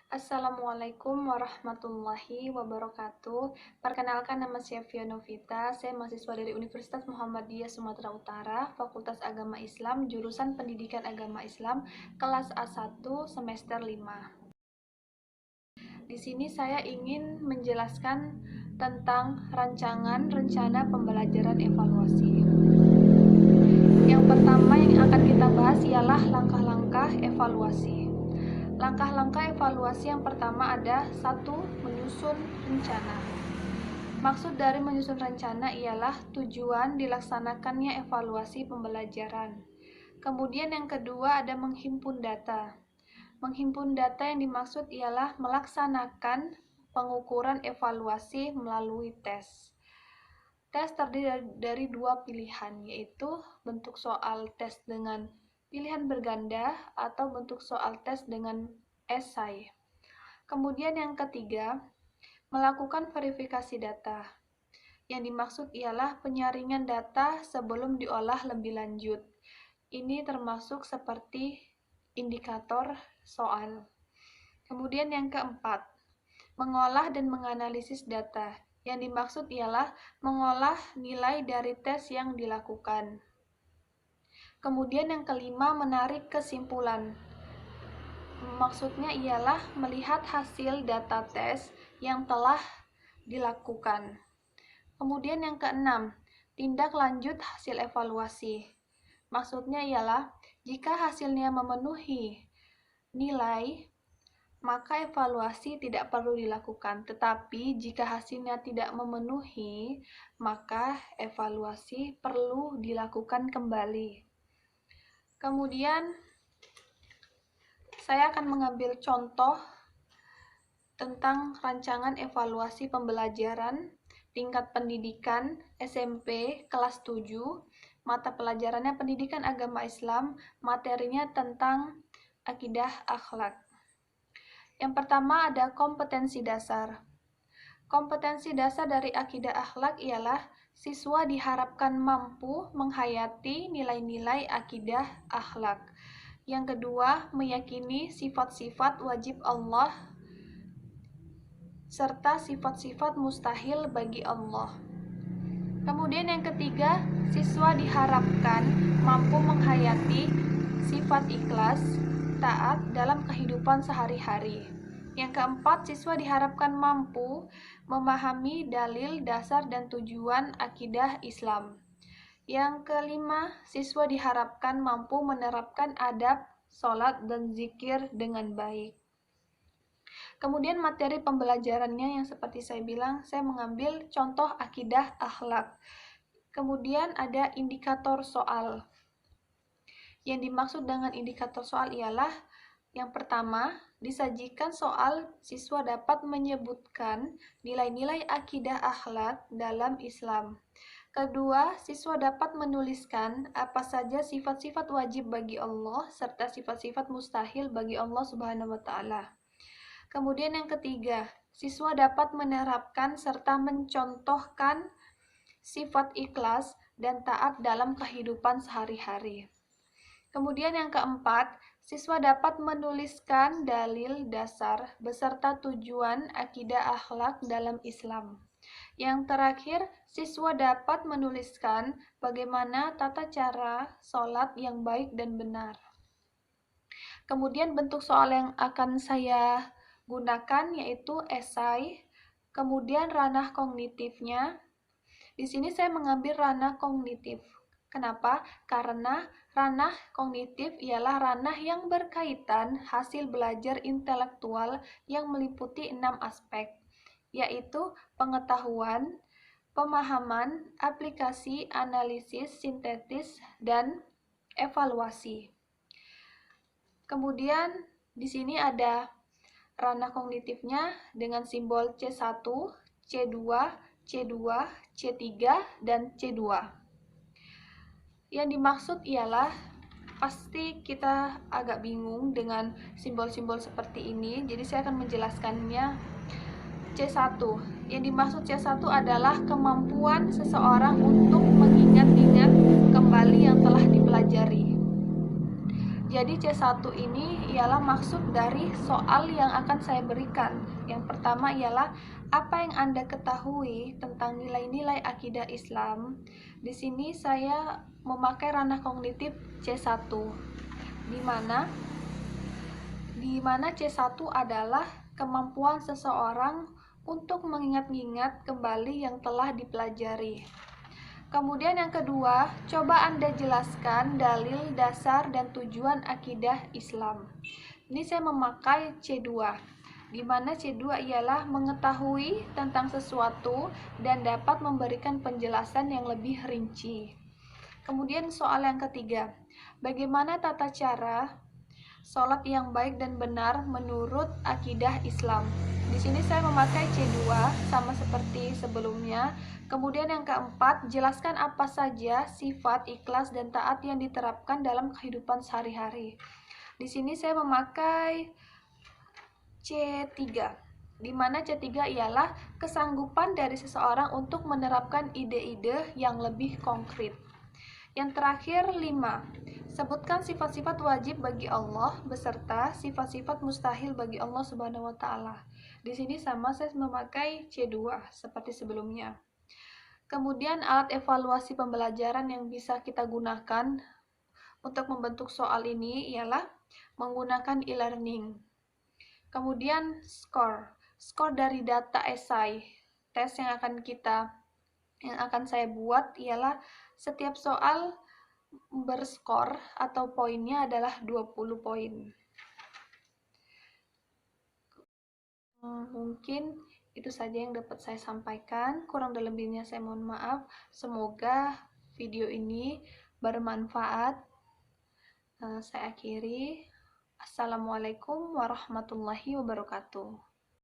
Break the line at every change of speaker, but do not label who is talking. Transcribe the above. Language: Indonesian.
Assalamualaikum warahmatullahi wabarakatuh. Perkenalkan, nama saya Fia Novita. Saya mahasiswa dari Universitas Muhammadiyah Sumatera Utara, Fakultas Agama Islam, jurusan Pendidikan Agama Islam, kelas A1 semester 5. Di sini saya ingin menjelaskan tentang rancangan rencana pembelajaran evaluasi. Yang pertama yang akan kita bahas ialah langkah-langkah evaluasi. Langkah-langkah evaluasi yang pertama ada 1. Menyusun rencana. Maksud dari menyusun rencana ialah tujuan dilaksanakannya evaluasi pembelajaran. Kemudian yang kedua ada menghimpun data. Menghimpun data yang dimaksud ialah melaksanakan pengukuran evaluasi melalui tes. Tes terdiri dari 2 pilihan, yaitu bentuk soal tes dengan pilihan berganda atau bentuk soal tes dengan esai. Kemudian yang ketiga, melakukan verifikasi data. Yang dimaksud ialah penyaringan data sebelum diolah lebih lanjut. Ini termasuk seperti indikator soal. Kemudian yang keempat, mengolah dan menganalisis data. Yang dimaksud ialah mengolah nilai dari tes yang dilakukan. Kemudian yang kelima, menarik kesimpulan. Maksudnya ialah melihat hasil data tes yang telah dilakukan. Kemudian yang keenam, tindak lanjut hasil evaluasi. Maksudnya ialah jika hasilnya memenuhi nilai, maka evaluasi tidak perlu dilakukan. Tetapi jika hasilnya tidak memenuhi, maka evaluasi perlu dilakukan kembali. Kemudian saya akan mengambil contoh tentang rancangan evaluasi pembelajaran tingkat pendidikan SMP kelas 7, mata pelajarannya Pendidikan Agama Islam, materinya tentang akidah akhlak. Yang pertama ada kompetensi dasar. Kompetensi dasar dari akidah akhlak ialah siswa diharapkan mampu menghayati nilai-nilai akidah akhlak. Yang kedua, meyakini sifat-sifat wajib Allah serta sifat-sifat mustahil bagi Allah. Kemudian yang ketiga, siswa diharapkan mampu menghayati sifat ikhlas, taat dalam kehidupan sehari-hari. Yang keempat, siswa diharapkan mampu memahami dalil, dasar, dan tujuan akidah Islam. Yang kelima, siswa diharapkan mampu menerapkan adab, sholat, dan zikir dengan baik. Kemudian materi pembelajarannya yang seperti saya bilang, saya mengambil contoh akidah akhlak. Kemudian ada indikator soal. Yang dimaksud dengan indikator soal ialah yang pertama, disajikan soal siswa dapat menyebutkan nilai-nilai akidah akhlak dalam Islam. Kedua, siswa dapat menuliskan apa saja sifat-sifat wajib bagi Allah serta sifat-sifat mustahil bagi Allah Subhanahu wa Ta'ala. Kemudian yang ketiga, siswa dapat menerapkan serta mencontohkan sifat ikhlas dan taat dalam kehidupan sehari-hari. Kemudian yang keempat, siswa dapat menuliskan dalil dasar beserta tujuan akidah akhlak dalam Islam. Yang terakhir, siswa dapat menuliskan bagaimana tata cara sholat yang baik dan benar. Kemudian bentuk soal yang akan saya gunakan yaitu esai, kemudian ranah kognitifnya. Di sini saya mengambil ranah kognitif. Kenapa? Karena ranah kognitif ialah ranah yang berkaitan hasil belajar intelektual yang meliputi 6 aspek, yaitu pengetahuan, pemahaman, aplikasi, analisis, sintetis, dan evaluasi. Kemudian di sini ada ranah kognitifnya dengan simbol C1, C2, C2, C3, dan C2. Yang dimaksud ialah pasti kita agak bingung dengan simbol-simbol seperti ini, jadi saya akan menjelaskannya. C1, yang dimaksud C1 adalah kemampuan seseorang untuk mengingat-ingat kembali yang telah dipelajari. Jadi C1 ini ialah maksud dari soal yang akan saya berikan. Yang pertama ialah apa yang Anda ketahui tentang nilai-nilai akidah Islam. Di sini saya memakai ranah kognitif C1, di mana C1 adalah kemampuan seseorang untuk mengingat-ingat kembali yang telah dipelajari. Kemudian yang kedua, coba Anda jelaskan dalil, dasar, dan tujuan akidah Islam. Ini saya memakai C2, di mana C2 ialah mengetahui tentang sesuatu dan dapat memberikan penjelasan yang lebih rinci. Kemudian soal yang ketiga, bagaimana tata cara sholat yang baik dan benar menurut akidah Islam. Di sini saya memakai C2 sama seperti sebelumnya. Kemudian yang keempat, jelaskan apa saja sifat ikhlas dan taat yang diterapkan dalam kehidupan sehari-hari. Di sini saya memakai C3, di mana C3 ialah kesanggupan dari seseorang untuk menerapkan ide-ide yang lebih konkret. Yang terakhir 5. Sebutkan sifat-sifat wajib bagi Allah beserta sifat-sifat mustahil bagi Allah Subhanahu wa taala. Di sini sama saya memakai C2 seperti sebelumnya. Kemudian alat evaluasi pembelajaran yang bisa kita gunakan untuk membentuk soal ini ialah menggunakan e-learning. Kemudian skor dari data esai. Tes yang akan saya buat ialah setiap soal berskor atau poinnya adalah 20 poin. Mungkin itu saja yang dapat saya sampaikan. Kurang dan lebihnya saya mohon maaf. Semoga video ini bermanfaat. Saya akhiri. Assalamualaikum warahmatullahi wabarakatuh.